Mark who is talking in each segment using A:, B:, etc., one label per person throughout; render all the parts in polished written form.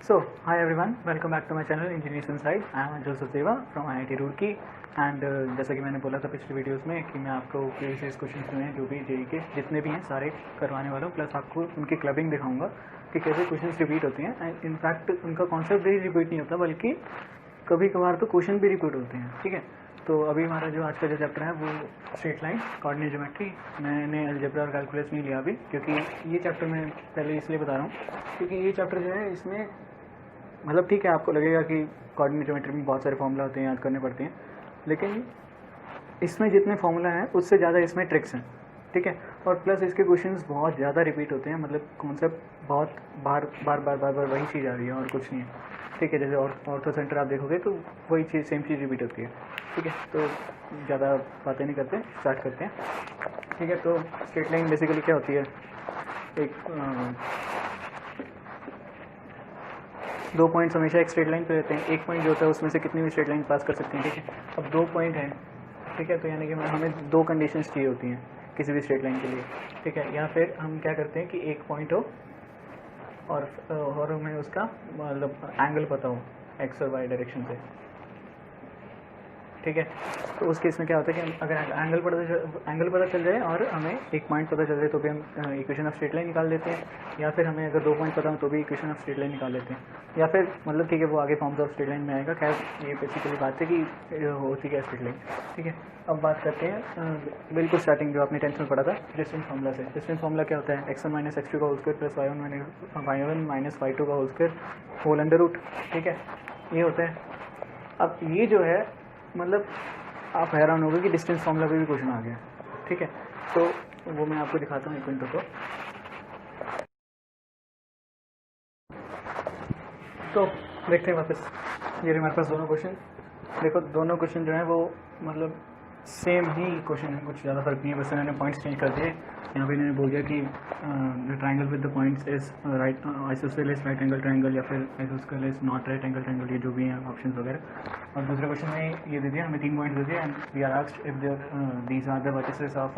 A: So, hi everyone, welcome back to my channel Engineers Inside. I am Joseph Deva from IIT Roorkee and जैसा कि मैंने बोला था पिछले वीडियोस में कि मैं आपको प्रीवियस क्वेश्चन जो हैं जो भी जेई के जितने भी हैं सारे करवाने वाला हूँ, प्लस आपको उनकी क्लबिंग दिखाऊंगा कि कैसे क्वेश्चंस रिपीट होते हैं एंड इनफैक्ट उनका कॉन्सेप्ट भी रिपीट नहीं होता बल्कि कभी कभार तो क्वेश्चन भी रिपीट होते हैं। ठीक है, तो अभी हमारा जो आज का जो चैप्टर है वो स्ट्रेट लाइन कोऑर्डिनेट ज्योमेट्री। मैंने अलजेब्रा और कैलकुलस नहीं लिया अभी, क्योंकि ये चैप्टर मैं पहले इसलिए बता रहा हूँ क्योंकि ये चैप्टर जो है इसमें मतलब ठीक है आपको लगेगा कि कोऑर्डिनेट ज्योमेट्री में बहुत सारे फॉर्मूला होते हैं, याद करने पड़ते हैं, लेकिन इसमें जितने फॉर्मूला हैं उससे ज़्यादा इसमें ट्रिक्स हैं। ठीक है, और प्लस इसके क्वेश्चंस बहुत ज़्यादा रिपीट होते हैं, मतलब कॉन्सेप्ट बहुत बार बार बार बार बार वही चीज़ आ रही है और कुछ नहीं है। ठीक है, जैसे ऑर्थो सेंटर आप देखोगे तो वही चीज़ सेम चीज़ रिपीट होती है। ठीक है, तो ज़्यादा बातें नहीं करते, स्टार्ट करते हैं। ठीक है, तो स्ट्रेट लाइन बेसिकली क्या होती है, एक दो पॉइंट्स हमेशा एक स्ट्रेट लाइन पे रहते हैं। एक पॉइंट जो होता है उसमें से कितनी भी स्ट्रेट लाइन पास कर सकते हैं। ठीक है, अब दो पॉइंट हैं, ठीक है, तो यानी कि हमें दो कंडीशंस चाहिए होती हैं किसी भी स्ट्रेट लाइन के लिए। ठीक है, या फिर हम क्या करते हैं कि एक पॉइंट हो और हमें उसका मतलब एंगल पता हो एक्स और वाई डायरेक्शन से। ठीक है, तो उस केस में क्या होता है कि अगर एंगल पता चल जाए और हमें एक पॉइंट पता चल जाए तो भी हम इक्वेशन ऑफ स्ट्रेट लाइन निकाल लेते हैं, या फिर हमें अगर दो पॉइंट पता हो तो भी इक्वेशन ऑफ स्ट्रेट लाइन निकाल लेते हैं, या फिर मतलब ठीक है वो आगे फॉर्म्स ऑफ स्ट्रेट लाइन में आएगा। खैर ये बेसिकली बात है कि होती क्या स्ट्रेट लाइन। ठीक है, अब बात करते हैं बिल्कुल स्टार्टिंग जो आपने 10th में पढ़ा था डिस्टेंस फार्मूला से। डिस्टेंस फार्मूला क्या होता है, x1 माइनस x2 का whole square plus y1 minus y2 का whole square whole under root. ठीक है, ये होता है। अब ये जो है मतलब आप हैरान होंगे कि डिस्टेंस फार्मूला पे भी क्वेश्चन आ गया। ठीक है, तो वो मैं आपको दिखाता हूँ एक मिनट को। तो देखते हैं वापस, ये हमारे पास दोनों क्वेश्चन। देखो दोनों क्वेश्चन जो है वो मतलब सेम ही क्वेश्चन है, कुछ ज़्यादा फर्क नहीं है, बस इन्होंने पॉइंट्स चेंज कर दिए। यहाँ पे इन्होंने बोल दिया कि the triangle with the points is right isosceles right angle triangle, या फिर isosceles not right angle triangle, ये जो भी हैं ऑप्शन वगैरह। और दूसरे क्वेश्चन में ये दे दिया हमें 3 पॉइंट्स दे दिए and we are asked if these are the vertices of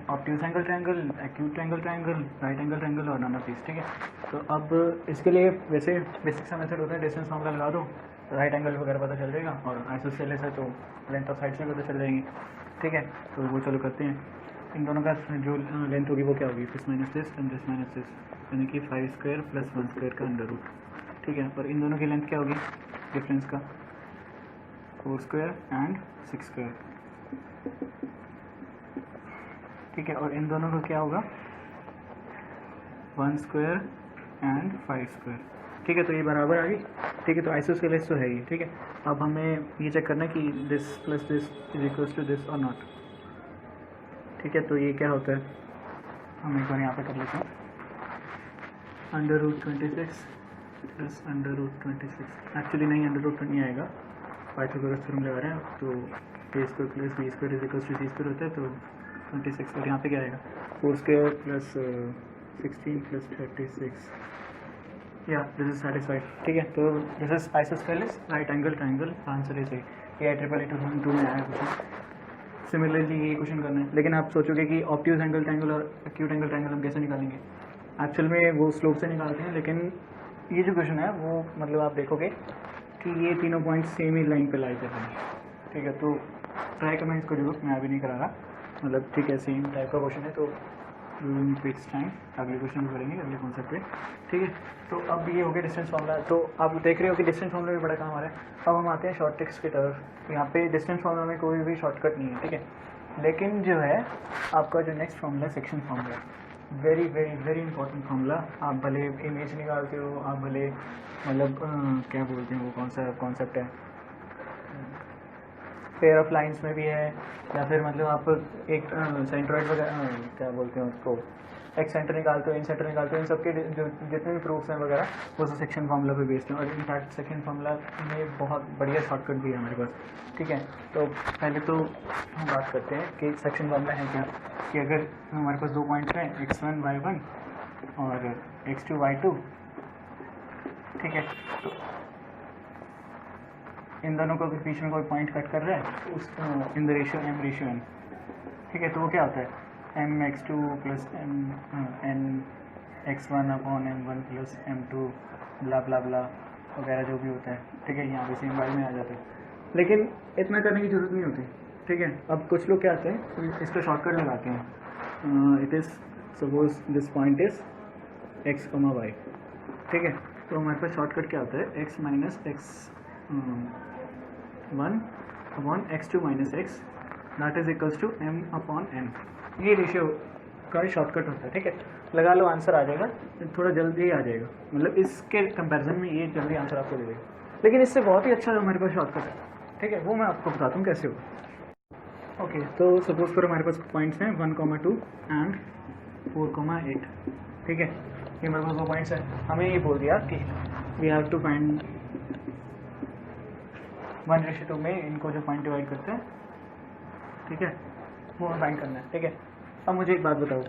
A: obtuse angle triangle, acute angle triangle, right angle triangle और नॉन ऑफ दीज। ठीक है, तो अब इसके लिए वैसे बेसिक सा मेथड होता है, डिस्टेंस फार्मूला लगा दो, राइट एंगल वगैरह पता चल जाएगा, और आइसोसेलेस है तो लेंथ ऑफ साइड्स में पता चल जाएंगी। ठीक है, तो वो चलो करते हैं। इन दोनों का जो लेंथ होगी वो क्या होगी, this minus this and this minus this, यानी कि 5 स्क्वायर प्लस 1 स्क्वायर का अंडर रूट। ठीक है, और इन दोनों की लेंथ क्या होगी डिफरेंस का, 4 स्क्वायर एंड 6 स्क्वायर। ठीक है, और इन दोनों का क्या होगा 1 स्क्वायर एंड 5 स्क्वायर। ठीक है, तो ये बराबर आ गई। ठीक है, तो आइसोसेलेस तो है ये। ठीक है, अब हमें ये चेक करना है कि this plus this is equals to this और नॉट। ठीक है, तो ये क्या होता है, हम एक बार यहाँ पे कर लेते हैं, under root 26 plus under root 26। Actually नहीं, अंडर रूट नहीं आएगा, पाइथागोरस थ्योरम लगा रहे हैं, तो A square plus B square is equals to C square होता है, तो 26। और यहाँ पे क्या आएगा 4 स्क्वायर प्लस 16 प्लस 36, या दिस इज सेटिस्फाइड। ठीक है, तो this is isosceles right angle triangle, answer is a. ये ट्रिपल 2002 में आया क्वेश्चन। सिमिलरली ये क्वेश्चन करना है, लेकिन आप सोचोगे कि ऑब्ट्यूज एंगल ट्राइंगल और एक्यूट एंगल ट्राइंगल हम कैसे निकालेंगे। एक्चुअल में वो स्लोप से निकालते हैं, लेकिन ये जो क्वेश्चन है वो मतलब आप देखोगे कि ये तीनों पॉइंट सेम ही लाइन पे लाई कर रहे हैं। ठीक है, तो ट्राई करना इसको जरूर, मैं अभी नहीं करा रहा, मतलब ठीक है सेम टाइप का क्वेश्चन है, तो फिक्स टाइम अगले क्वेश्चन में करेंगे अगले कॉन्सेप्ट पे। ठीक है, तो अब ये हो गया डिस्टेंस फार्मूला। तो आप देख रहे हो कि डिस्टेंस फार्मूला भी बड़ा काम आ रहा है। अब हम आते हैं शॉर्ट ट्रिक्स की तरफ। यहाँ पे डिस्टेंस फार्मूला में कोई भी शॉर्टकट नहीं है। ठीक है, लेकिन जो है आपका जो नेक्स्ट फार्मूला है section formula, very very very important formula. आप भले इमेज निकालते हो, आप भले मतलब क्या बोलते हैं वो कौन सा कॉन्सेप्ट है, पेयर ऑफ लाइंस में भी है, या फिर मतलब आप एक सेंट्रोइड वगैरह क्या बोलते हैं उसको, एक सेंटर निकालते हो, इन सेंटर निकालते हो, इन सबके जो जितने भी प्रूफ्स हैं वगैरह वो सब सेक्शन फार्मूला पे बेस्ड हैं। और इनफैक्ट सेक्शन फार्मूला में बहुत बढ़िया शॉर्टकट भी है हमारे पास। ठीक है, तो पहले तो हम बात करते हैं कि सेक्शन फार्मूला है क्या, कि अगर हमारे पास दो पॉइंट्स हैं x1 y1 और x2 y2। ठीक है, तो इन दोनों को बीच में कोई पॉइंट कट कर रहा है उस इन the ratio m ratio n। ठीक है, तो वो क्या होता है m x2 plus m n x1/m1 plus m2 ब्ला ब्ला ब्ला वगैरह जो भी होता है, ठीक है, यहाँ पे सेम वाले में आ जाता है, लेकिन इतना करने की ज़रूरत नहीं होती, ठीक है। अब कुछ लोग क्या आते हैं, इसका शॉर्टकट लगाते हैं, it is suppose this point is x, y, ठीक है। तो हमारे पास शॉर्टकट क्या होता है, x minus x1/x2 - x that is equals to m/n। ये रेशियो का शॉर्टकट होता है, ठीक है। लगा लो, आंसर आ जाएगा, थोड़ा जल्दी आ जाएगा, मतलब इसके कंपैरिजन में ये जल्दी आंसर आपको दे देगा, लेकिन इससे बहुत ही अच्छा हमारे पास शॉर्टकट है, ठीक है, वो मैं आपको बताता हूँ कैसे होगा। ओके, तो सपोज करो हमारे पास पॉइंट्स हैं 1,2 एंड 4,8, ठीक है, ये हमारे पास 2 पॉइंट्स हैं। हमें ये बोल दिया कि वी हैव टू फाइंड 1:2 में इनको जो पॉइंट डिवाइड करते हैं, ठीक है, वो फाइंड करना है, ठीक है। अब मुझे एक बात बताओ,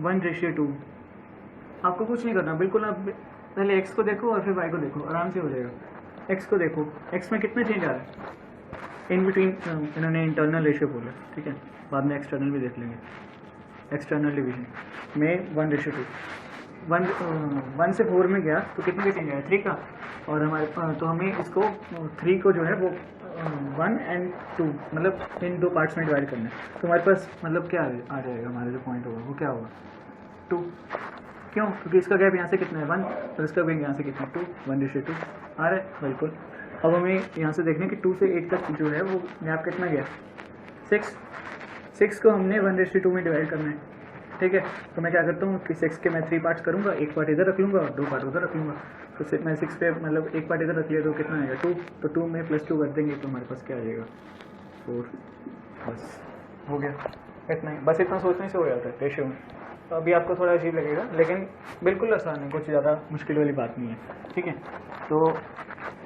A: 1:2 आपको कुछ नहीं करना, बिल्कुल आप पहले x को देखो और फिर y को देखो, आराम से हो जाएगा। x को देखो, x में कितना चेंज आ रहा है, इन बिटवीन इन्होंने इंटरनल रेशियो बोला, ठीक है, बाद में एक्सटर्नल भी देख लेंगे। एक्सटर्नल डिवीजन में 1:2, 1 से 4 में गया तो कितने का चेंज आया, 3 का, और हमारे तो हमें इसको 3 को जो है वो 1 और 2 मतलब इन 2 पार्ट्स में डिवाइड करना है। तो हमारे पास मतलब क्या आ जाएगा, हमारा जो पॉइंट होगा वो क्या होगा, 2। क्यों, क्योंकि इसका गैप यहाँ से कितना है 1 और इसका गैप यहाँ से कितना 2, 1:2 आ रहा है, बिल्कुल। अब हमें यहाँ से देखने कि 2 से 8 तक जो है वो गैप कितना गया, 6 को हमने 1:2 में डिवाइड करना है, ठीक है। तो मैं क्या करता हूँ कि 6 के मैं 3 पार्ट्स करूँगा, एक पार्ट इधर रख लूँगा और 2 पार्ट उधर रख लूँगा। तो मैं 6 पे मतलब एक पार्ट इधर रख लिया तो कितना आएगा 2, तो 2 में +2 कर देंगे तो हमारे पास क्या आ जाएगा 4, बस हो गया, इतना ही, बस इतना सोचने से हो जाता है रेशियो में। तो अभी आपको थोड़ा अजीब लगेगा, लेकिन बिल्कुल आसान है, कुछ ज़्यादा मुश्किल वाली बात नहीं है, ठीक है। तो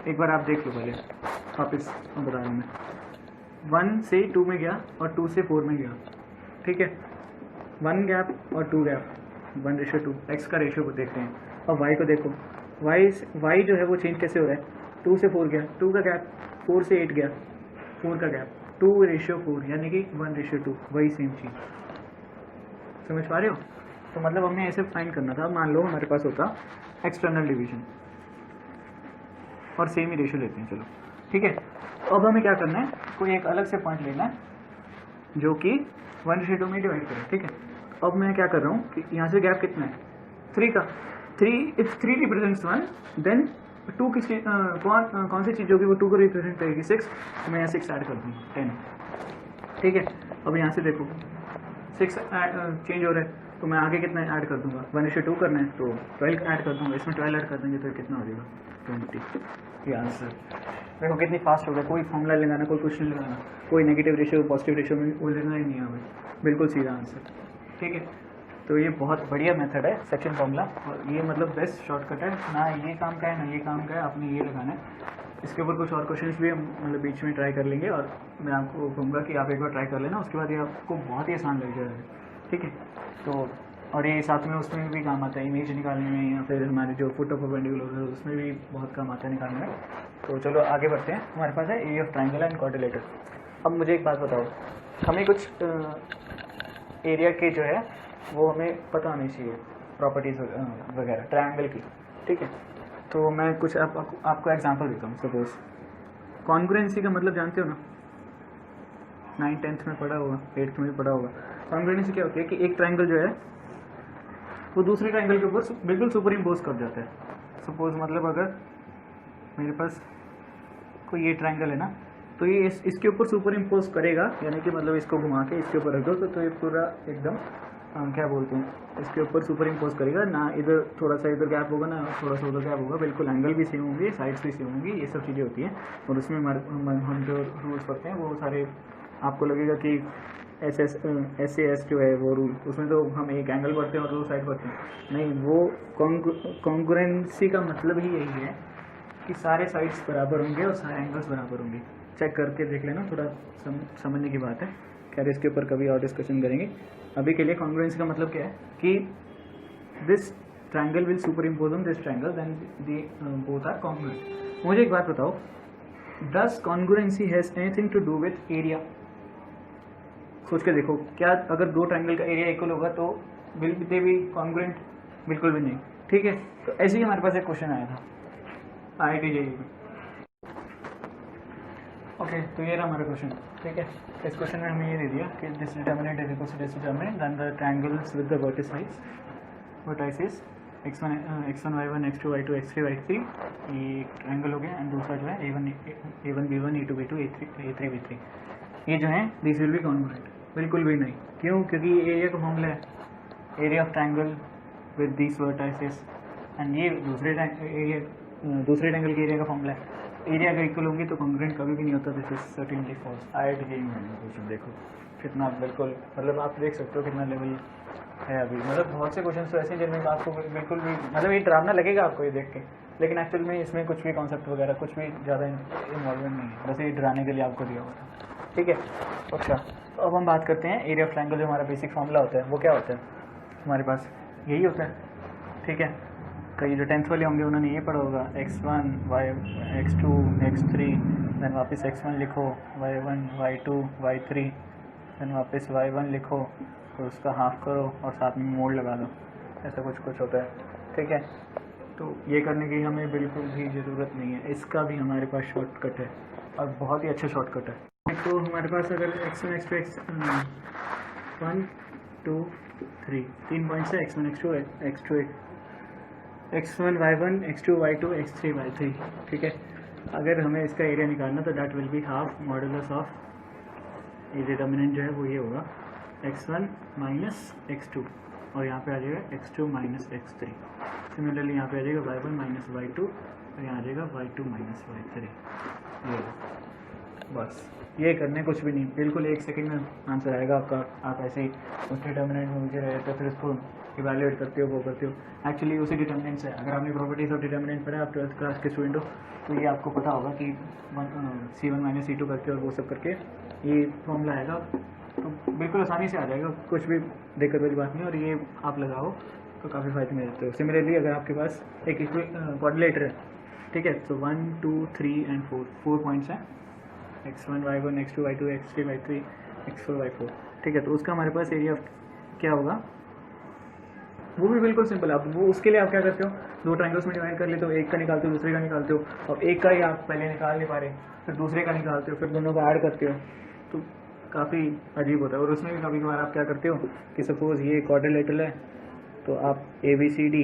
A: एक बार आप देख लो पहले, वापस बता रहा हूँ मैं, 1 से 2 में गया और 2 से 4 में गया, ठीक है, 1 गैप और 2 गैप, 1:2, x का रेशियो को देखते हैं। और y को देखो, y जो है वो चेंज कैसे हो रहा है, 2 से 4 गया, 2 का गैप, 4 से 8 गया, 4 का गैप, 2:4 यानी कि 1:2, वही सेम चीज़, समझ पा रहे हो। तो मतलब हमें ऐसे फाइंड करना था, मान लो हमारे पास होता एक्सटर्नल डिवीजन और सेम ही रेशियो लेते हैं, चलो ठीक है। तो अब हमें क्या करना है, कोई एक अलग से पॉइंट लेना है जो कि 1:2 में डिवाइड करें, ठीक है। अब मैं क्या कर रहा हूँ कि यहाँ से गैप कितना है 3 का, 3 इफ 3 रिप्रेजेंट्स 1 देन 2 किसी कौन सी चीज़ होगी वो 2 को रिप्रेजेंट करेगी 6, तो मैं यहाँ 6 ऐड कर दूँगा 10, ठीक है। अब यहाँ से देखो 6 चेंज हो रहा है तो मैं आगे कितना ऐड कर दूंगा, 1:2 करना है तो 12 ऐड कर दूंगा, इसमें 12 ऐड कर देंगे तो कितना हो जाएगा 20। ये आंसर देखो कितनी फास्ट हो गया, कोई फॉर्मूला लगाना, कोई क्वेश्चन लगाना, कोई नेगेटिव रेशियो पॉजिटिव रेशियो में वो लेना ही नहीं है हमें, बिल्कुल सीधा आंसर, ठीक है। तो ये बहुत बढ़िया मेथड है सेक्शन फॉर्मूला, और ये मतलब बेस्ट शॉर्टकट है, ना ये काम का है ना ये काम का है, आपने ये लगाना है। इसके ऊपर कुछ और क्वेश्चंस भी हम मतलब बीच में ट्राई कर लेंगे, और मैं आपको कहूँगा कि आप एक बार ट्राई कर लेना, उसके बाद ये आपको बहुत ही आसान लग जाएगा, ठीक है। तो और ये साथ में उसमें भी काम आता है, इमेज निकालने में, या फिर हमारे जो फुट ऑफ परपेंडिकुलर है उसमें भी बहुत काम आता है निकालने में। तो चलो आगे बढ़ते हैं, हमारे पास है area of triangle and quadrilateral. अब मुझे एक बात बताओ, हमें कुछ एरिया के जो है वो हमें पता होनी चाहिए प्रॉपर्टीज़ वगैरह ट्राइंगल की, ठीक है। तो मैं कुछ आपको एग्जांपल देता हूँ। सपोज कॉन्ग्रुएंसी का मतलब जानते हो ना, 9th 10th में पढ़ा होगा, 8th में भी पढ़ा होगा। कॉन्ग्रुएंसी क्या होती है कि एक ट्राइंगल जो है वो दूसरे ट्राइंगल के ऊपर बिल्कुल सुपर इम्पोज कर जाता है। सपोज मतलब अगर मेरे पास कोई ये ट्राइंगल है ना, तो ये इसके ऊपर सुपर इम्पोज करेगा, यानी कि मतलब इसको घुमा के इसके ऊपर रख दो तो ये पूरा एकदम क्या बोलते हैं, इसके ऊपर सुपर इम्पोज करेगा ना, इधर थोड़ा सा इधर गैप होगा ना थोड़ा सा उधर गैप होगा, बिल्कुल एंगल भी सेम होंगे, साइड्स भी सेम होंगी, ये सब चीज़ें होती हैं। और उसमें हम जो रूल्स पढ़ते हैं वो सारे आपको लगेगा कि एस जो है वो रूल, उसमें तो हम एक एंगल पढ़ते हैं और 2 साइड पढ़ते हैं, नहीं, वो कॉन्ग्रुएंसी का मतलब ही यही है कि सारे साइड्स बराबर होंगे और सारे एंगल्स बराबर होंगे। चेक करके देख लेना, थोड़ा समझने की बात है, खैर इसके ऊपर कभी और डिस्कशन करेंगे। अभी के लिए कॉन्ग्रुएंसी का मतलब क्या है कि this triangle will superimpose on this triangle then the both are congruent. मुझे एक बात बताओ, does congruency has anything to do with area? सोच के देखो, क्या अगर 2 ट्राइंगल का एरिया इक्वल होगा तो विल दे बी कॉन्ग्रुएंट? बिल्कुल भी नहीं। ठीक है, तो ऐसे ही हमारे पास एक क्वेश्चन आया था IIT JEE में। ओके, तो ये रहा हमारा क्वेश्चन। ठीक है, इस क्वेश्चन में हमें ये दे दिया कि this determinant is equal to this determinant then the triangles with the vertices x1 y1 x2 y2 x3 y3 ये ट्रायंगल हो गया, एंड दूसरा जो है a1 b1 a2 b2 a3 b3, ये जो है दिस विल बी कॉन्ग्रुएंट। बिल्कुल भी नहीं। क्यों? क्योंकि ये एरिया का फॉर्मूला है, area of triangle with this vertices, and ये दूसरे ट्रायंगल के एरिया का फॉर्मूला है। एरिया अगर इक्वल होंगे तो कॉन्ग्रुएंट कभी भी नहीं होता। This is certainly false. IIT JEE में क्वेश्चन देखो कितना, बिल्कुल मतलब आप देख सकते हो कितना लेवल है अभी। मतलब बहुत से क्वेश्चन तो ऐसे हैं जिनमें आपको बिल्कुल भी मतलब ये डरावना लगेगा आपको ये देख के, लेकिन एक्चुअल में इसमें कुछ भी कॉन्सेप्ट वगैरह कुछ भी ज़्यादा इन्वॉल्वमेंट नहीं है, बस ये डराने के लिए आपको दिया हुआ था। ठीक है, अच्छा तो अब हम बात करते हैं एरिया ऑफ ट्रायंगल। जो हमारा बेसिक फॉर्मूला होता है वो क्या होता है हमारे पास, यही होता है। ठीक है, कई जो 10th वाले होंगे उन्होंने ये पढ़ा होगा x1 x2 x3, देन वापस x1 लिखो, y1 y2 y3, देन वापस y1 लिखो, तो उसका हाफ करो और साथ में मोड़ लगा दो, ऐसा कुछ होता है। ठीक है, तो ये करने की हमें बिल्कुल भी ज़रूरत नहीं है, इसका भी हमारे पास शॉर्टकट है और बहुत ही अच्छा शॉर्टकट है। तो हमारे पास अगर x1 x2 1 2 3 3 पॉइंट्स है, x1 x2 x1 y1 x2 y2 x3 y3। ठीक है, अगर हमें इसका एरिया निकालना तो that will be half modulus of ये डिटर्मिनेंट जो है वो ये होगा x1 माइनस x2, और यहाँ पे आ जाएगा x2 माइनस x3। सिमिलरली यहाँ पे आ जाएगा y1 माइनस y2 और यहाँ आ जाएगा y2 माइनस y3। ये बस, ये करने कुछ भी नहीं, बिल्कुल 1 सेकंड में आंसर आएगा आपका। आप ऐसे ही उस डिटर्मिनेंट में मुझे रहे तो फिर उसको इवैल्यूएट करते हो, वो करते हो, एक्चुअली उसी डिटर्मिनेंट से। अगर आपने प्रॉपर्टीज ऑफ डिटर्मिनेंट पढ़ा आप 12th क्लास के स्टूडेंट हो तो ये आपको पता होगा कि C1 माइनस C2 करके और वो सब करके ये फॉर्मूला आएगा, तो बिल्कुल आसानी से आ जाएगा, कुछ भी दिक्कत वाली बात नहीं। और ये आप लगाओ तो काफ़ी फायदे में रहते हो। सिमिलरली अगर आपके पास एक क्वाड्रिलेटर है, ठीक है, तो 1 2 3 एंड 4 पॉइंट्स हैं, x1 y1 x2 y2 x3 y3 x4 y4। ठीक है, तो उसका हमारे पास एरिया क्या होगा, वो भी बिल्कुल सिंपल है। आप वो उसके लिए आप क्या करते हो, दो ट्रायंगल्स में डिवाइड कर लेते हो, एक का निकालते हो दूसरे का निकालते हो, और एक का ही आप पहले निकाल नहीं पा रहे फिर दूसरे का निकालते हो, फिर दोनों को ऐड करते हो, तो काफ़ी अजीब होता है। और उसमें भी कभी कभार आप क्या करते हो कि सपोज़ ये क्वाड्रिलेटरल है तो आप ABCD,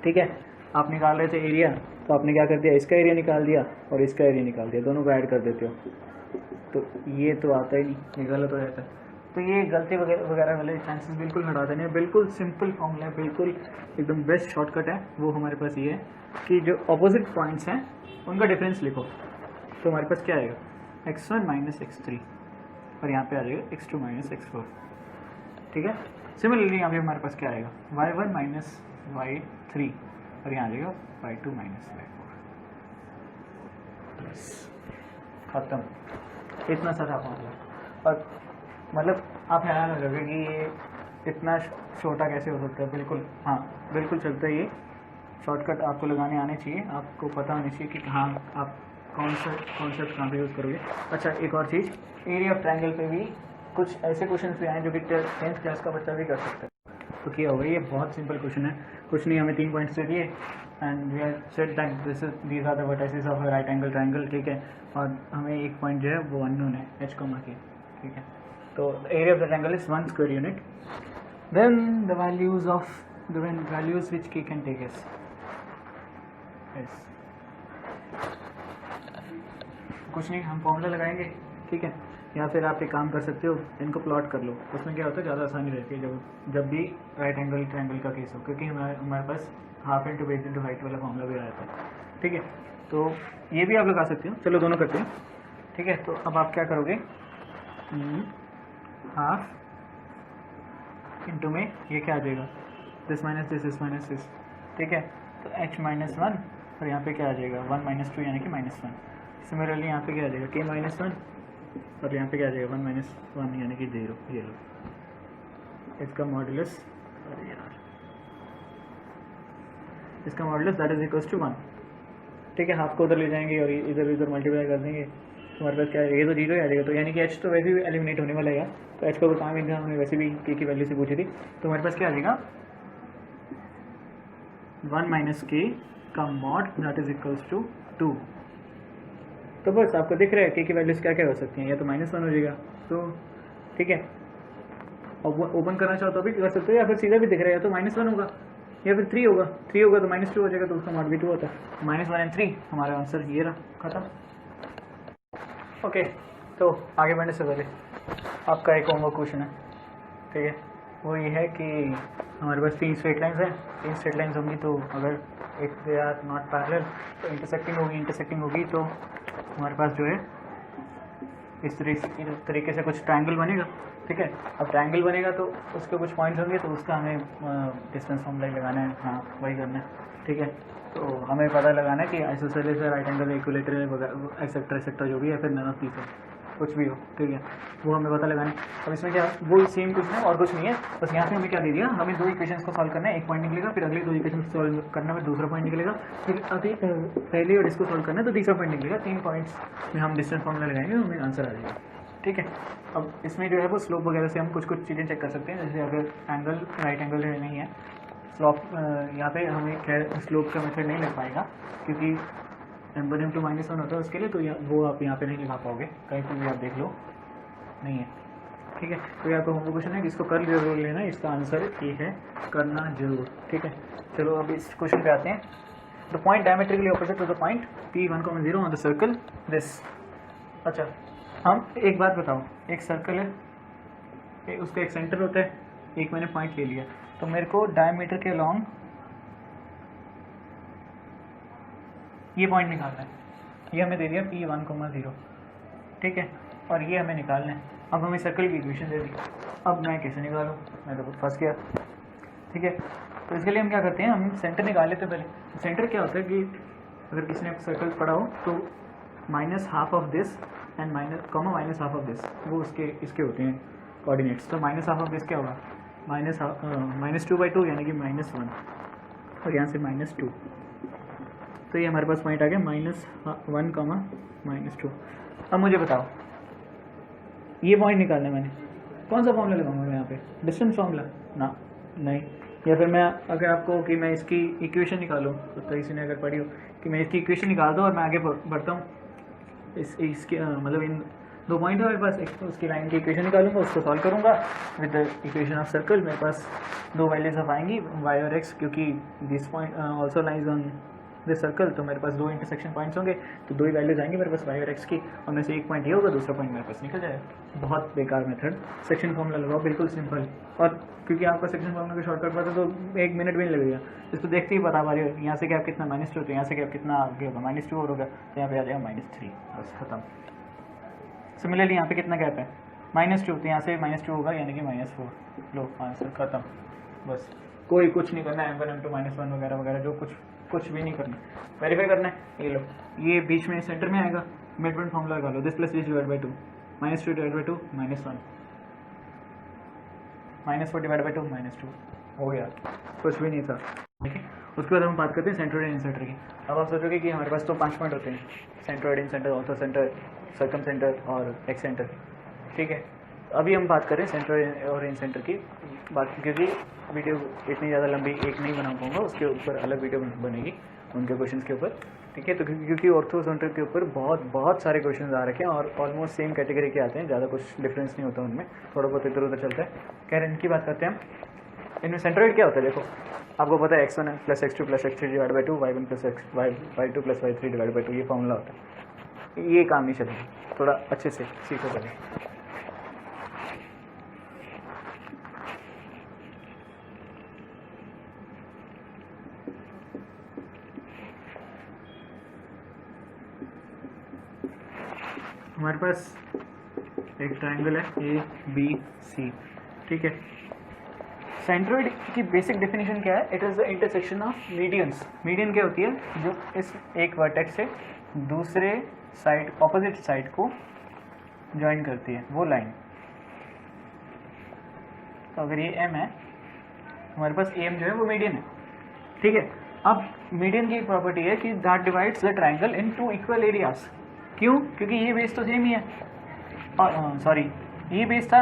A: ठीक है, आप निकाल रहे थे एरिया, तो आपने क्या कर दिया, इसका एरिया निकाल दिया और इसका एरिया निकाल दिया, दोनों को ऐड कर देते हो, तो ये तो आता ही नहीं, ये गलत हो जाता है। तो ये गलती वगैरह वाले चांसेस बिल्कुल हटा देने। बिल्कुल सिंपल फॉर्मूला है, बिल्कुल एकदम बेस्ट शॉर्टकट है, वो हमारे पास ये है कि जो अपोजिट पॉइंट्स हैं उनका डिफरेंस लिखो, तो हमारे पास क्या आएगा, x1 माइनस x3, और यहाँ पे आ जाएगा x2 माइनस x4। ठीक है, सिमिलरली यहाँ पे हमारे पास क्या आएगा, y1 माइनस y3, और यहाँ आ जाएगा y2 माइनस y4। खत्म, इतना सारा फॉर्मूला। और मतलब आप हैरान हो जाओगे कि ये इतना छोटा कैसे हो सकता है। बिल्कुल, हाँ बिल्कुल चलता है। ये शॉर्टकट आपको लगाने आने चाहिए, आपको पता होनी चाहिए कि हाँ आप कौन सा कॉन्सेप्ट कहाँ पे यूज़ करोगे। अच्छा, एक और चीज़, एरिया ऑफ ट्रायंगल पे भी कुछ ऐसे क्वेश्चन भी आए जो कि 10th क्लास का बच्चा भी कर सकता है। तो क्या होगा, ये बहुत सिंपल क्वेश्चन है, कुछ नहीं, हमें 3 पॉइंट्स दे दिए and we are set that these are the vertices of right angle triangle. ठीक है, और हमें एक पॉइंट जो है वो अननोन है, h, के। ठीक है, तो area of the triangle is 1 square unit, then the values which K can take is कुछ नहीं, हम फॉर्मूला लगाएंगे, ठीक है, या फिर आप एक काम कर सकते हो, इनको प्लॉट कर लो, उसमें क्या होता है, ज़्यादा आसानी रहती है जब भी राइट एंगल ट्रायंगल का केस हो, क्योंकि हमारे पास half into base into height वाला फॉर्मूला भी रहता है। ठीक है, तो ये भी आप लगा सकते हो, चलो दोनों करते हैं। ठीक है, तो अब आप क्या करोगे, हाफ इंटू में ये क्या आ जाएगा, दिस माइनस दिस। ठीक है, तो h माइनस 1, और यहाँ पे क्या आ जाएगा 1 माइनस 2 यानी कि -1। सिमिलरली यहाँ पे क्या आ जाएगा k माइनस 1, और यहाँ पे क्या आ जाएगा 1 माइनस 1 यानी कि 0। ये लो, इसका मॉडुलस, अरे यार, इसका modulus that is equals to 1। ठीक है, हाफ को उधर ले जाएंगे और इधर मल्टीप्लाई कर देंगे, तुम्हारे पास क्या है, ये तो 0 ही आ जाएगा, तो यानी कि h तो वैसे भी एलिमिनेट होने वाला है, तो h का कोई काम नहीं था, हमने वैसे भी k की वैल्यू से पूछी थी, तो हमारे पास क्या आ जाएगा 1 माइनस के का mod that is equals to 2। तो बस आपको दिख रहा है के की वैल्यूज क्या क्या हो सकती हैं, या तो -1 हो जाएगा तो ठीक है, ओपन करना चाहो तो भी कर सकते हो, या फिर सीधा भी दिख रहा है, या तो -1 होगा या फिर 3 होगा, 3 होगा तो -2 हो जाएगा, तो उसका मॉड भी 2 होता है। -1 एंड 3 हमारा आंसर ये रहा, खत्म। ओके, तो आगे बढ़ने से पहले आपका एक होमवर्क क्वेश्चन है, ठीक है, वो ये है कि हमारे पास 3 स्ट्रेट लाइन्स हैं, 3 स्ट्रेट लाइन्स होंगी तो अगर if they are not parallel तो इंटरसेक्टिंग होगी तो हमारे पास जो है इस तरीके से कुछ ट्रायंगल बनेगा, ठीक है। अब ट्रायंगल बनेगा तो उसके कुछ पॉइंट्स होंगे, तो उसका हमें डिस्टेंस फॉर्मूला लगाना है, हाँ वही करना है, ठीक है। तो हमें पता लगाना है कि आइसोसेलेस है, राइट एंगल इक्विलेटरल वगैरह एक्सेट्रा जो भी है, फिर नन ऑफ दीस है, कुछ भी हो, ठीक है, वो हमें पता लगाना है। अब इसमें क्या वो सेम कुछ है और कुछ नहीं है, बस यहाँ पे हमें क्या दे दिया, हमें 2 इक्वेशंस को सॉल्व करना है, एक पॉइंट निकलेगा, फिर अगले 2 इक्वेशन सॉल्व करना है, दूसरा पॉइंट निकलेगा, फिर अभी पहले और इसको सॉल्व करना है तो तीसरा पॉइंट निकलेगा, 3 पॉइंट्स में हम डिस्टेंस फॉर्मूला लगाएंगे, हमें आंसर आ जाएगा, ठीक है। अब इसमें जो है वो स्लोप वगैरह से हम कुछ चीज़ें चेक कर सकते हैं, जैसे अगर एंगल राइट एंगल है नहीं है, स्लोप यहाँ पे हमें खैर स्लोप का मेथड नहीं लग पाएगा क्योंकि m1 m2 -1 होता है उसके लिए, तो वो आप यहाँ पे नहीं लगा पाओगे, कहीं पर भी आप देख लो नहीं है, ठीक है। तो यहाँ पर होमवर्क क्वेश्चन है जिसको कर जरूर लेना, इसका आंसर ये है करना जरूर, ठीक है। चलो अब इस क्वेश्चन पे आते हैं। The point diametrically opposite to the point P1, 0 on the circle this. अच्छा, हम एक बात बताओ, एक सर्कल है, उसका एक सेंटर होता है, एक मैंने पॉइंट ले लिया, तो मेरे को डायमीटर के अलॉन्ग ये पॉइंट निकालना है, ये हमें दे दिया P1, 0, ठीक है, और ये हमें निकालना है। अब हमें सर्कल की इक्वेशन दे दी, अब मैं कैसे निकालूँ, मैं तो खुद फंस गया, ठीक है। तो इसके लिए हम क्या करते हैं, हम सेंटर निकाल लेते हैं पहले। सेंटर क्या होता है कि अगर किसी ने सर्कल पढ़ा हो तो -½ of this and -½ of this, वो उसके इसके होते हैं कोऑर्डिनेट्स। तो -½ ऑफ दिस क्या होगा, -2/2 यानी कि -1, और यहाँ से -2, तो ये हमारे पास पॉइंट आ गया -1, -2। अब मुझे बताओ, ये पॉइंट निकालना है मैंने, कौन सा फॉर्मूला लगाऊंगा मैं यहाँ पे, डिस्टेंस फॉर्मूला ना, नहीं, या फिर मैं अगर आपको कि मैं इसकी इक्वेशन निकालूँ, तो किसी ने अगर पढ़ी हो कि मैं इसकी इक्वेशन निकाल दूँ और मैं आगे बढ़ता हूँ, इसके मतलब इन 2 पॉइंट है मेरे पास, एक तो उसकी लाइन की इक्वेशन निकालूंगा, उसको सॉल्व करूंगा with the equation of circle, मेरे पास 2 वैल्यूज ऑफ आएंगी y और x, क्योंकि this point also lies on this circle, तो मेरे पास 2 इंटरसेक्शन पॉइंट्स होंगे, तो 2 ही वैल्यूज आएंगी मेरे पास y और x की, और में से एक पॉइंट ये होगा, दूसरा पॉइंट मेरे पास निकल जाएगा। बहुत बेकार मेथड, सेक्शन फॉर्मूला लगाओ, बिल्कुल सिंपल, और क्योंकि आपका सेक्शन फॉर्मूला का शॉर्टकट पता तो 1 मिनट भी नहीं लगेगा, इसको देखते ही बता पा रही हो, यहाँ से गैप कितना -2, तो यहाँ से गैप कितना आगे होगा, -2 और होगा, तो यहाँ पे आ जाएगा -3, बस खत्म। सिमिलरली यहाँ पे कितना गैप है, -2, तो यहाँ से -2 होगा यानी कि -4, लो आंसर खत्म, बस कोई कुछ नहीं करना है, m1 m2 -1 वगैरह वगैरह जो कुछ भी नहीं करना, वेरीफाई करना है, ये लो, ये बीच में सेंटर में आएगा, मिड पॉइंट फॉर्मूला लगा लो, this plus this divide by 2, -2 divide by 2 -1, -4 divide by 2 -2, हो गया, कुछ भी नहीं था, ठीक है। उसके बाद हम बात करते हैं सेंट्रोइड इन सेंटर की। अब आप सोचोगे कि हमारे पास तो 5 पॉइंट होते हैं, centroid incentre, orthocentre, circumcentre और एक्स सेंटर, ठीक है। अभी हम बात करें सेंट्रोइड और इन सेंटर की बात, क्योंकि वीडियो इतनी ज़्यादा लंबी एक नहीं बना पाऊँगा, उसके ऊपर अलग वीडियो बनेगी उनके क्वेश्चन के ऊपर, ठीक है। तो क्योंकि ऑर्थो सेंटर के ऊपर बहुत सारे क्वेश्चन आ रखे हैं और ऑलमोस्ट सेम कैटेगरी के आते हैं, ज़्यादा कुछ डिफरेंस नहीं होता उनमें, थोड़ा बहुत इधर उधर चलता है। खैर इनकी बात करते हैं हम। इनमें सेंट्रोइड क्या होता है, देखो आपको पता है x1 + x2 + x3 divide by 2, y1 + y2 + y3 divide by 2, ये फॉर्मूला होता है। ये काम नहीं चलेगा, थोड़ा अच्छे से सीखो पहले। हमारे पास एक ट्रायंगल है ABC, ठीक है। सेंट्रोइड की बेसिक डेफिनेशन क्या है, it is the intersection of medians. Median क्या होती है, जो इस एक वर्टेक्स से दूसरे साइड, ऑपोजिट साइड को ज्वाइन करती है, वो लाइन। तो अगर ये M है, हमारे पास AM जो है वो मीडियन है, ठीक है। अब मीडियन की एक प्रॉपर्टी है कि that divides the triangle in 2 equal areas. क्यों, क्योंकि ये बेस तो सेम ही है, और सॉरी ये बेस था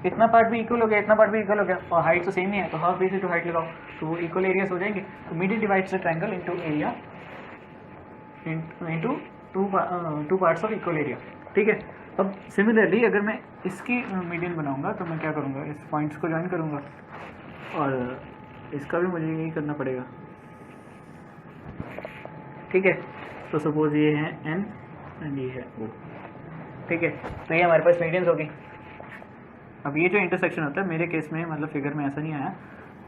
A: इतना पार्ट भी इक्वल हो गया, इतना पार्ट भी इक्वल हो गया, और हाइट तो सेम ही है, तो हाफ बेस इंटू हाइट लगाओ तो वो इक्वल एरियाज हो जाएंगे। तो median divides the triangle into area into two parts of equal area, ठीक है। अब सिमिलरली अगर मैं इसकी मीडियन बनाऊंगा तो मैं क्या करूंगा, इस पॉइंट्स को ज्वाइन करूंगा और इसका भी मुझे यही करना पड़ेगा, ठीक है। तो सपोज ये है एन एंड ये है ओ, ठीक है। तो ये हमारे पास मीडियंस होगी। अब ये जो इंटरसेक्शन होता है मेरे केस में, मतलब फिगर में ऐसा नहीं आया,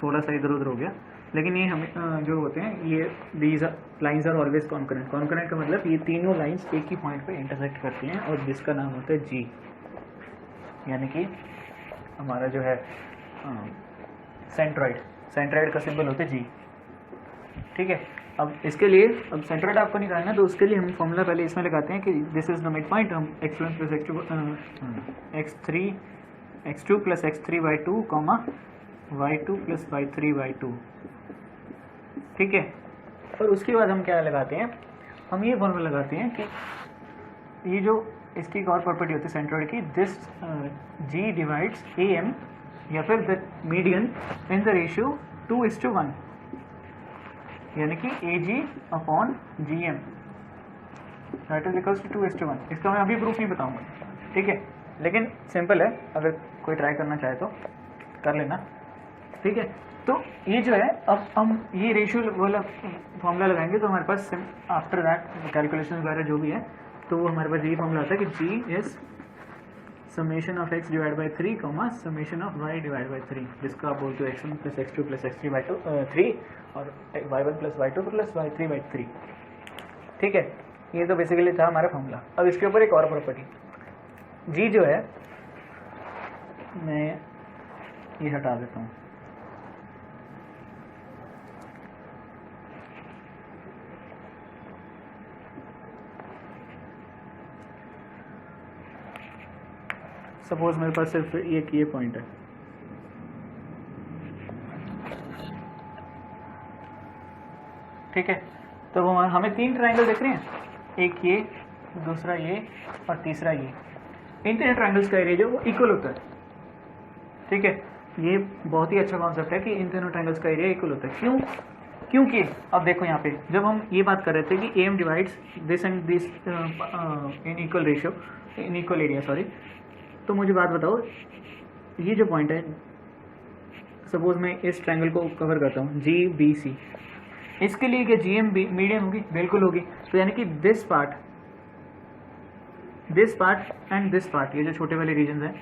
A: थोड़ा सा इधर उधर हो गया, लेकिन ये हमें जो होते हैं ये these lines are always concurrent. Concurrent का मतलब ये तीनों लाइंस एक ही पॉइंट पे इंटरसेक्ट करती हैं और जिसका नाम होता है जी, यानी कि हमारा जो है सेंट्रॉइड, सेंट्रॉइड का सिंबल होता है जी, ठीक है। अब इसके लिए अब सेंट्रॉइड आपको निकालना है तो उसके लिए हम फॉर्मूला पहले इसमें लगाते हैं कि this is the mid point. हम x1 plus x2 plus x3 by 2 comma y2 plus y3 by 2, ठीक है। और उसके बाद हम क्या लगाते हैं, हम ये फॉर्मूला लगाते हैं कि ये जो इसकी एक और प्रॉपर्टी होती है सेंट्रॉइड की, दिस g डिवाइड्स am या फिर the median in the ratio 2:1, यानी कि AG upon GM that is equals to 2:1। इसका मैं अभी प्रूफ नहीं बताऊंगा, ठीक है, लेकिन सिंपल है, अगर कोई ट्राई करना चाहे तो कर लेना, ठीक है। तो ये जो है, अब हम ये रेशियो वाला फॉर्मूला लगाएंगे तो हमारे पास आफ्टर दैट कैलकुलेशन वगैरह जो भी है तो वो हमारे पास यही फॉर्मूला आता है कि G is summation of x divide by 3 comma summation of y divide by 3, जिसका आप बोलते हो x1 plus x2 plus x3 by 3 और y1 plus y2 plus y3 by 3, ठीक है। ये तो बेसिकली था हमारा फॉर्मूला। अब इसके ऊपर एक और प्रॉपर्टी, g जो है, मैं ये हटा देता हूँ, सपोज मेरे पास सिर्फ एक ये पॉइंट है, ठीक है। तो वो हमें तीन ट्रायंगल दिख रहे हैं, एक ये, दूसरा ये और तीसरा ये। इन तीनों ट्रायंगल्स का एरिया जो वो इक्वल होता है, ठीक है। ये बहुत ही अच्छा कॉन्सेप्ट है कि इन तीनों ट्रायंगल्स का एरिया इक्वल होता है। क्यों? क्योंकि अब देखो यहाँ पे जब हम ये बात कर रहे थे कि AM divides this and this in equal ratio, in equal area, sorry, तो मुझे बात बताओ, ये जो पॉइंट है, सपोज मैं इस ट्रायंगल को कवर करता हूँ GBC, इसके लिए क्या GM मीडियन होगी? बिल्कुल होगी। तो यानी कि this part and this part, ये जो छोटे वाले रीजन हैं,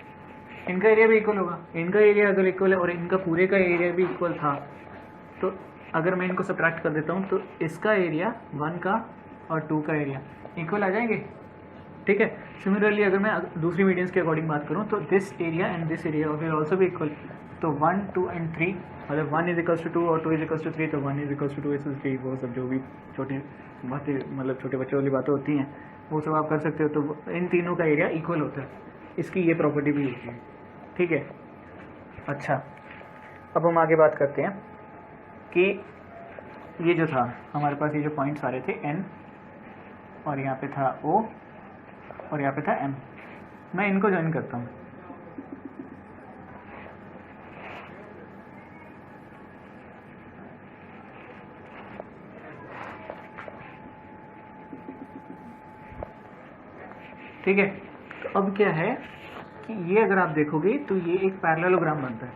A: इनका एरिया भी इक्वल होगा। इनका एरिया अगर इक्वल है और इनका पूरे का एरिया भी इक्वल था, तो अगर मैं इनको सब्ट्रैक्ट कर देता हूँ तो इसका एरिया 1 का और 2 का एरिया इक्वल आ जाएंगे, ठीक है। सिमिलरली अगर मैं दूसरी मीडियंस के अकॉर्डिंग बात करूँ तो this area and this area will also भी इक्वल। तो 1, 2 एंड 3, मतलब 1 इज इक्वल्स टू 2 और 2 इज इक्वल्स टू 3, तो 1 इज इक्वल्स टू 2 इज 3, वो सब जो भी छोटी बातें, मतलब छोटे बच्चों वाली बातें होती हैं, वो सब आप कर सकते हो। तो इन तीनों का एरिया इक्वल होता है, इसकी ये प्रॉपर्टी भी होती है, ठीक है। अच्छा, अब हम आगे बात करते हैं कि ये जो था हमारे पास, ये जो पॉइंट्स आ रहे थे N, और यहाँ पे था O और यहाँ पे था M, मैं इनको ज्वाइन करता हूँ। ठीक है, तो अब क्या है कि ये अगर आप देखोगे तो ये एक पैरेललोग्राम बनता है।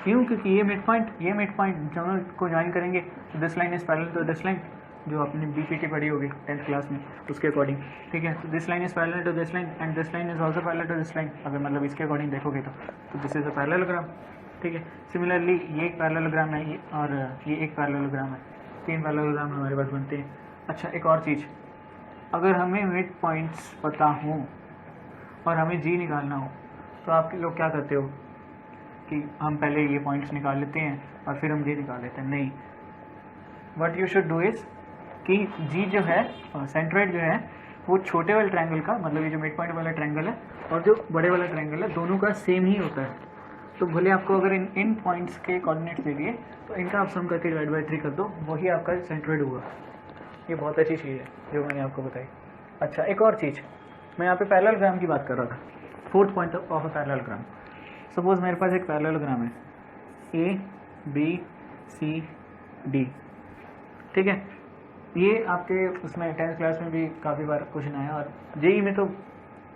A: क्यों? क्योंकि ये मिड पॉइंट दोनों को ज्वाइन करेंगे तो this line is parallel to this line, जो आपने बीपीटी पढ़ी होगी 10th क्लास में, उसके अकॉर्डिंग, ठीक है। तो this line is parallel to this line and this line is also parallel to this line, अगर मतलब इसके अकॉर्डिंग देखोगे तो दिस इज अ पैरेललोग्राम, ठीक है। सिमिलरली ये एक पैरेललोग्राम है, ये और ये एक पैरेललोग्राम है, 3 पैरेललोग्राम हमारे पास बनते हैं। अच्छा, एक और चीज़, अगर हमें मिड पॉइंट्स पता हो और हमें जी निकालना हो तो आप लोग क्या करते हो कि हम पहले ये पॉइंट्स निकाल लेते हैं और फिर हम जी निकाल लेते हैं? नहीं, what you should do is कि जी जो है, सेंट्रॉइड जो है, वो छोटे वाले ट्रायंगल का, मतलब ये जो मिड पॉइंट वाला ट्रायंगल है और जो बड़े वाला ट्रायंगल है, दोनों का सेम ही होता है। तो भले आपको अगर इन पॉइंट्स के कोऑर्डिनेट्स दे दिए तो इनका आप सम करके डिवाइड बाई 3 कर दो, वही आपका सेंट्रॉइड होगा। ये बहुत अच्छी चीज़ है जो मैंने आपको बताई। अच्छा, एक और चीज़, मैं यहाँ पे पैरेललोग्राम की बात कर रहा था, 4th point of a parallelogram. Suppose मेरे पास एक पैरेललोग्राम है ए बी सी डी, ठीक है। ये आपके उसमें 10th क्लास में भी काफ़ी बार क्वेश्चन आया और जेई में तो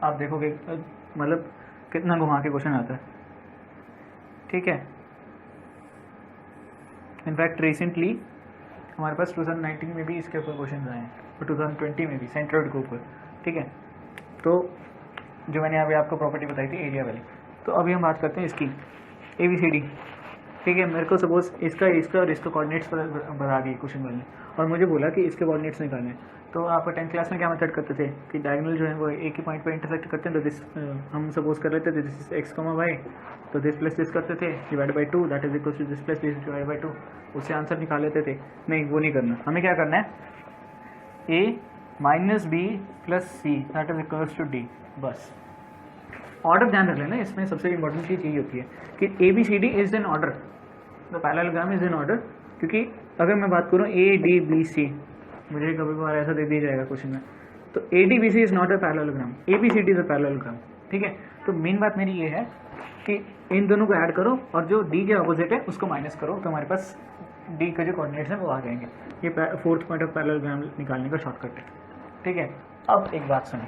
A: आप देखोगे मतलब कितना घुमा के क्वेश्चन आता है, ठीक है। इनफैक्ट रिसेंटली हमारे पास 2019 में भी इसके ऊपर क्वेश्चन आए हैं और 2020 में भी सेंट्रोइड के ऊपर, ठीक है। तो जो मैंने अभी आपको प्रॉपर्टी बताई थी एरिया वाली, तो अभी हम बात करते हैं इसकी ABCD, ठीक है। मेरे को सपोज इसका और इसका कोऑर्डिनेट्स बता दिए क्वेश्चन वाले और मुझे बोला कि इसके कोऑर्डिनेट्स निकालने हैं। तो आप 10th क्लास में क्या मेथड करते थे कि डायगोनल जो है वो एक ही पॉइंट पर इंटरसेक्ट करते हैं, तो दिस हम सपोज कर लेते थे दिस इज x, y, तो दिस प्लस दिस करते थे divide by 2 that is equal to this plus this divide by 2, उससे आंसर निकाल लेते थे। नहीं, वो नहीं करना, हमें क्या करना है a minus B plus C that is equal to D, बस। ऑर्डर ध्यान रख लेना, इसमें सबसे इंपॉर्टेंट चीज़ यही होती है कि ABCD is an order, the parallelogram is an order. क्योंकि अगर मैं बात करूँ ADBC, मुझे कभी बार ऐसा दे दिया जाएगा क्वेश्चन में, तो ADBC is not a parallelogram, ABCD is a parallelogram, ठीक है। तो मेन बात मेरी ये है कि इन दोनों को ऐड करो और जो D के अपोजिट है उसको माइनस करो, तो हमारे पास D के जो कोऑर्डिनेट्स हैं वो आ जाएंगे। ये 4th पॉइंट ऑफ पैरेललोग्राम निकालने का शॉर्टकट है, ठीक है। अब एक बात सुनो,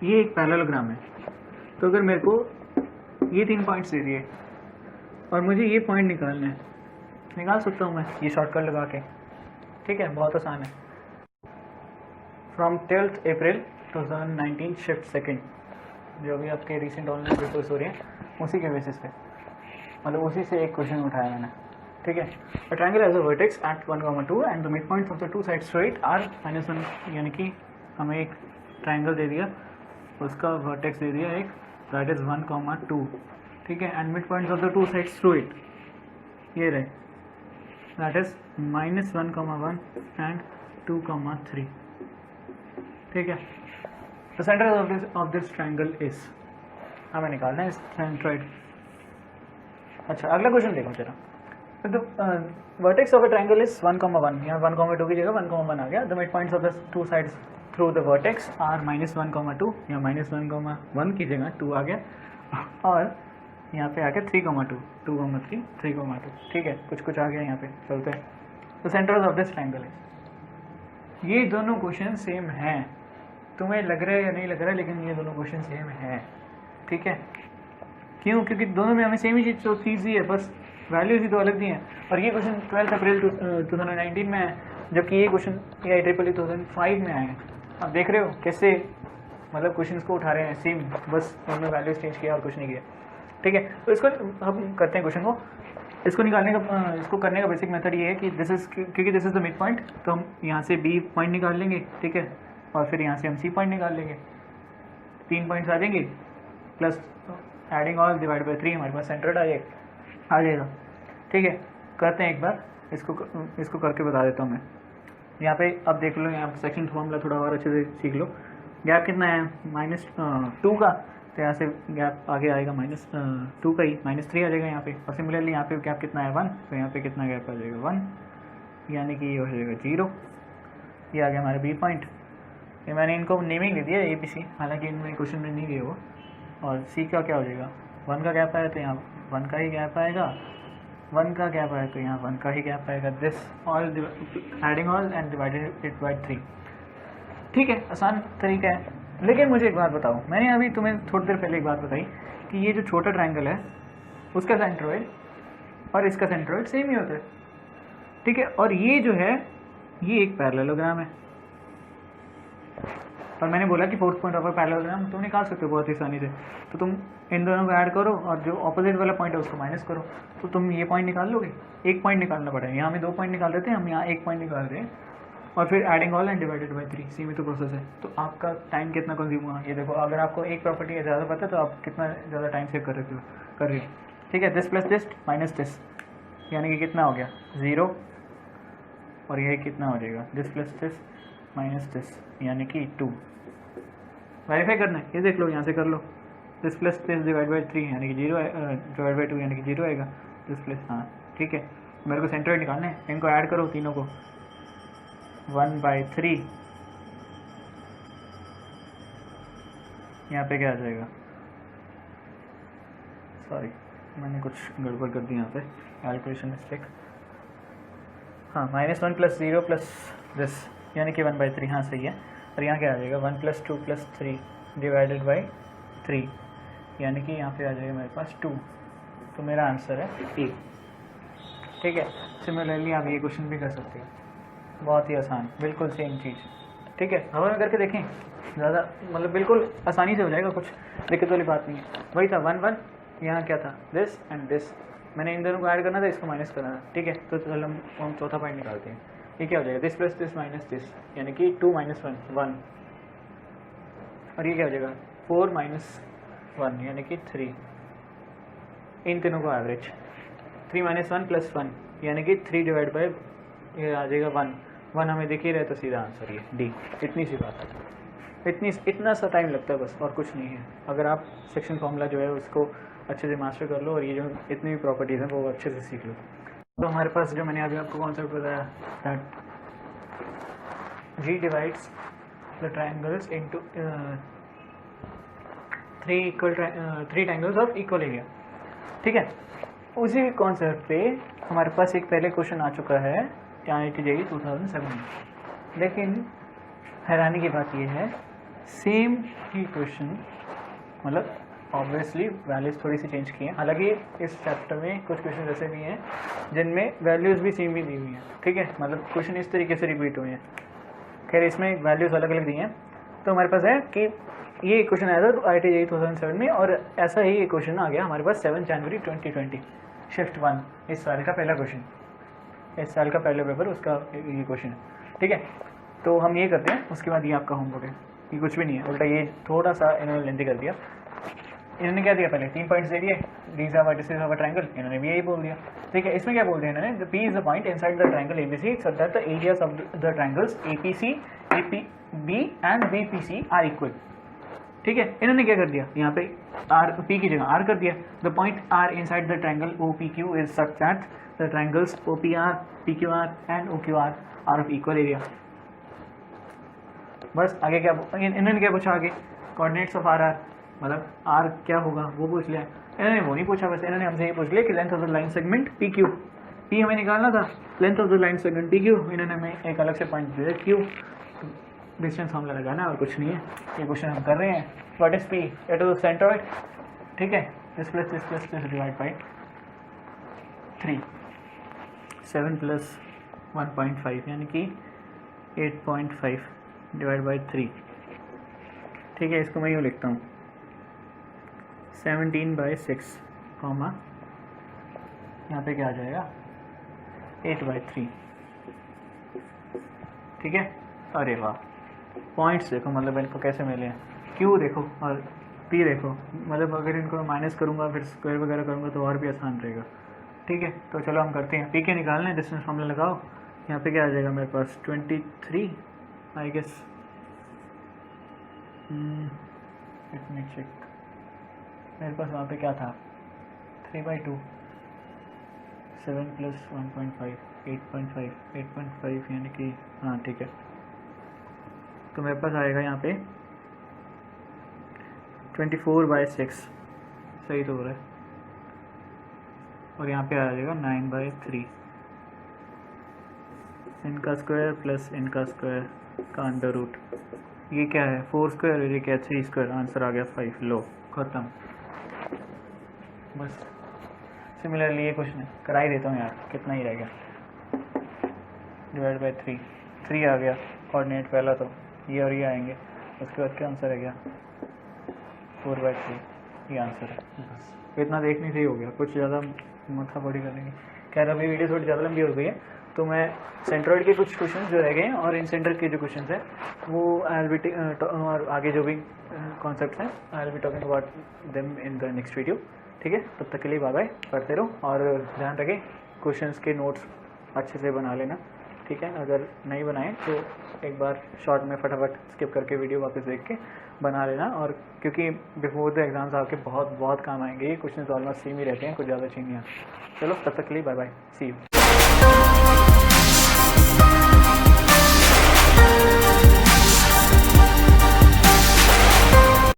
A: ये एक पैरेललोग्राम है, तो अगर मेरे को ये 3 पॉइंट्स दे दिए और मुझे ये पॉइंट निकालना है, निकाल सकता हूँ मैं ये शॉर्टकट लगा के, ठीक है, बहुत आसान है। From 12th April 2019 shift second, जो भी आपके रिसेंट ऑनलाइन पेपर्स हो रहे हैं उसी के बेसिस पे, मतलब उसी से एक क्वेश्चन उठाया मैंने, ठीक है। A triangle has a vertex at 1,2 and the mid points of the two sides straight are -1, यानी कि हमें एक ट्रायंगल दे दिया, उसका वर्टेक्स दे दिया एक, दैट इज 1,2, ठीक है, and mid points of the two sides straight ये रहे, दैट इज -1,1 एंड 2,3, ठीक है। The centre of this triangle is, हमें निकालना है सेंट्रॉइड। अच्छा, अगला क्वेश्चन देखो जरा। तो vertex of a triangle is 1,1, यहाँ 1,2 की जगह 1,1 आ गया। The mid points of the two sides through the vertex are -1,2, यहाँ -1,1 की जगह 2 आ गया और यहाँ पे आ गया 3,2, 2,3, 3,2, ठीक है, कुछ आ गया यहाँ पे, चलते हैं। तो सेंटर ऑफ दिस ट्रायंगल है, ये दोनों क्वेश्चन सेम हैं, तुम्हें लग रहा है या नहीं लग रहा है, लेकिन ये दोनों क्वेश्चन सेम हैं, ठीक है। क्यों? क्योंकि दोनों में हमें सेम ही चीज़ दी है, बस वैल्यूज ही तो अलग दी हैं। और ये क्वेश्चन 12 अप्रैल 2019 में है, जबकि ये क्वेश्चन IEEE 2005 में आए हैं। आप देख रहे हो कैसे मतलब क्वेश्चन को उठा रहे हैं सेम, बस उन्होंने वैल्यूज चेंज किया और कुछ नहीं किया, ठीक है। तो इसको हम करते हैं क्वेश्चन को, इसको निकालने का, इसको करने का बेसिक मेथड ये है कि दिस इज, क्योंकि this is the mid point, तो हम यहाँ से B पॉइंट निकाल लेंगे, ठीक है, और फिर यहाँ से हम C पॉइंट निकाल लेंगे, 3 पॉइंट्स आ जाएंगे, plus adding all divide by 3 हमारे पास सेंटर्ड आ जाएगा, ठीक है। करते हैं एक बार, इसको करके बता देता हूँ मैं। यहाँ पे अब देख लो, यहाँ सेक्शन फॉर्मूला थोड़ा और अच्छे से सीख लो। गैप कितना है -2 का, तो यहाँ से गैप आगे आएगा -2 का ही, -3 आ जाएगा यहाँ पे। और सिमिलरली यहाँ पे गैप कितना है 1, तो यहाँ पे कितना गैप आ जाएगा 1, यानी कि ये हो जाएगा 0। ये आ गया हमारा B पॉइंट, ये मैंने इनको नेमिंग दे दिया ABC, हालांकि इनमें क्वेश्चन में नहीं दिए वो। और C का क्या हो जाएगा, 1 का गैप आया तो यहाँ 1 का ही गैप आएगा, 1 का गैप आया तो यहाँ 1 का ही गैप आएगा। This all adding all and divided it by 3, ठीक है, आसान तरीका है। लेकिन मुझे एक बात बताओ, मैंने अभी तुम्हें थोड़ी देर पहले एक बात बताई कि ये जो छोटा ट्रायंगल है उसका सेंट्रोइड और इसका सेंट्रोइड सेम ही होता है, ठीक है। और ये जो है ये एक पैरेललोग्राम है, और मैंने बोला कि 4th पॉइंट ऑफ पैरेललोग्राम तुम निकाल सकते हो बहुत आसानी से। तो तुम इन दोनों को ऐड करो और जो ऑपोजिट वाला पॉइंट है उसको माइनस करो, तो तुम ये पॉइंट निकाल लोगे। एक पॉइंट निकालना पड़ेगा, यहाँ में 2 पॉइंट निकाल देते हैं हम, यहाँ 1 पॉइंट निकाल रहे हैं, और फिर adding all and divided by 3, same ही तो प्रोसेस है। तो आपका टाइम कितना कंज्यूम हुआ ये देखो। अगर आपको एक प्रॉपर्टी ज़्यादा पता है तो आप कितना ज़्यादा टाइम सेव कर रहे हो, ठीक है। This plus this minus this, यानी कि कितना हो गया 0, और ये कितना हो जाएगा this plus this minus this, यानी कि 2। वेरीफाई करना है, ये देख लो, यहाँ से कर लो। This plus this divide by 3 यानी कि 0, डिवाइड बाई 2 यानी कि 0 आएगा। दिस प्लस, हाँ ठीक है। मेरे को सेंट्रोइड निकालना है, इनको ऐड करो तीनों को, 1/3, यहाँ पे क्या आ जाएगा सॉरी मैंने कुछ गड़बड़ कर दी यहाँ पे, कैलकुलेशन मिस्टेक। हाँ -1 + 0 प्लस दिस यानी कि 1/3, हाँ सही है। और यहाँ क्या आ जाएगा 1 + 2 + 3 डिवाइडेड बाई 3 यानी कि यहाँ पे आ जाएगा मेरे पास 2। तो मेरा आंसर है ए। ठीक है, सिमिलरली आप ये क्वेश्चन भी कर सकते हो, बहुत ही आसान, बिल्कुल सेम चीज़। ठीक है, अब हम करके देखें, ज़्यादा मतलब बिल्कुल आसानी से हो जाएगा, कुछ दिक्कत वाली बात नहीं है। वही था 1 1, यहाँ क्या था दिस एंड दिस, मैंने इन दोनों को ऐड करना था, इसको माइनस करना था। ठीक है, तो चलो हम चौथा पॉइंट निकालते हैं। ये क्या हो जाएगा this plus this minus this यानी कि 2 - 1 1, और ये क्या हो जाएगा 4 - 1 यानी कि 3। इन तीनों को एवरेज 3 - 1 + 1 यानी कि 3 डिवाइड बाई ये आ जाएगा 1 हमें दिख ही रहा है, तो सीधा आंसर ये डी। इतनी सी बात है, इतना सा टाइम लगता है बस, और कुछ नहीं है। अगर आप सेक्शन फॉर्मूला जो है उसको अच्छे से मास्टर कर लो और ये जो इतनी भी प्रॉपर्टीज़ हैं वो अच्छे से सीख लो। तो हमारे पास जो मैंने अभी आपको कॉन्सेप्ट बताया that G divides the triangles into 3 triangles of equal area. ठीक है, उसी कॉन्सेप्ट पे हमारे पास एक पहले क्वेश्चन आ चुका है IIT JEE 2007 में, लेकिन हैरानी की बात यह है सेम ही क्वेश्चन, मतलब ऑब्वियसली वैल्यूज़ थोड़ी सी चेंज की हैं। हालांकि इस चैप्टर में कुछ क्वेश्चन ऐसे भी हैं जिनमें वैल्यूज़ भी सेम ही दी हुई हैं। ठीक है, मतलब क्वेश्चन इस तरीके से रिपीट हुए हैं। खैर इसमें वैल्यूज़ अलग अलग दी हैं। तो हमारे पास है कि ये क्वेश्चन आया था IIT JEE 2007 में, और ऐसा ही एक क्वेश्चन आ गया हमारे पास 7 जनवरी 2020 शिफ्ट 1, इस साल का पहला क्वेश्चन, इस साल का पहला पेपर उसका ये क्वेश्चन है। ठीक है, तो हम ये करते हैं, उसके बाद ये आपका होमवर्क है। ये कुछ भी नहीं है, उल्टा ये थोड़ा सा इन्होंने लेंथी कर दिया। इन्होंने क्या दिया, पहले 3 पॉइंट्स दे दिए, these are vertices of a triangle, इन्होंने भी यही बोल दिया। ठीक है, इसमें क्या बोल दिया इन्होंने, P is the point inside the triangle ABC such that the areas of the triangles APC, APB and BPC are equal. ठीक है, इन्होंने क्या कर दिया, यहाँ पे P की जगह R कर दिया। The point R inside the triangle OPQ is such that the triangles OPR, PQR and OQR are of equal area. बस आगे क्या इन्होंने क्या पूछा, आगे कोऑर्डिनेट्स ऑफ RR, मतलब R क्या होगा वो पूछ लिया। इन्होंने वो नहीं पूछा, बस इन्होंने हमसे ये पूछ लिया कि length of the line segment PQ, P हमें निकालना था, length of the line segment PQ, इन्होंने हमें एक अलग से पॉइंट दिया Q, डिस्टेंस फॉर्मूला लगाना और कुछ नहीं है। ये क्वेश्चन हम कर रहे हैं, what is P, it is centroid. ठीक है, this plus this divide by 3, 7 + 1.5 यानी कि 8.5 डिवाइड बाई 3। ठीक है, इसको मैं यूँ लिखता हूँ 17/6 कॉमा, यहाँ पे क्या आ जाएगा 8/3। ठीक है, अरे वाह, पॉइंट्स देखो, मतलब इनको कैसे मिले हैं, Q देखो और P देखो, मतलब अगर इनको माइनस करूँगा फिर स्क्वायर वगैरह करूँगा तो और भी आसान रहेगा। ठीक है, तो चलो हम करते हैं। P के निकालना है, डिस्टेंस फॉर्मूला लगाओ, यहाँ पे क्या आ जाएगा मेरे पास 23 I guess, let me check, मेरे पास वहाँ पे क्या था 3/2, 7 + 1.5 8.5 यानी कि हाँ ठीक है, तो मेरे पास आएगा यहाँ पे 24/6, सही तो हो रहा है, और यहाँ पे आ जाएगा 9/3, इनका स्क्वायर प्लस इनका स्क्वायर का अंडर रूट, ये क्या है 4 स्क्वायर, ये क्या 3 स्क्वायर, आंसर आ गया 5। लो खत्म, बस सिमिलरली ये क्वेश्चन है, करा ही देता हूँ यार, कितना ही रह गया, डिवाइड बाई 3 आ गया, कोऑर्डिनेट पहला तो ये और ये आएंगे, उसके बाद क्या आंसर है गया 4/3, ये आंसर है। बस इतना देखने से ही हो गया, कुछ ज़्यादा माथा बड़ी करने की। खैर अभी वीडियो थोड़ी ज़्यादा लंबी हो गई है, तो मैं सेंट्रॉइड के कुछ क्वेश्चन जो रह गए हैं और इन सेंटर के जो क्वेश्चन हैं वो आई विल बी, और आगे जो भी कॉन्सेप्ट हैं I will be talking about them in the next video. ठीक है, तब तक के लिए बाय बाय, पढ़ते रहो और ध्यान रखें क्वेश्चंस के नोट्स अच्छे से बना लेना। ठीक है, अगर नहीं बनाए तो एक बार शॉर्ट में फटाफट स्किप करके वीडियो वापस देख के बना लेना, और क्योंकि बिफोर द एग्जाम्स आपके बहुत काम आएंगे, ये क्वेश्चन ऑलमोस्ट सेम ही रहते हैं, कुछ ज़्यादा चेंज नहीं आते। चलो तब तक के लिए बाय बाय, सी यू।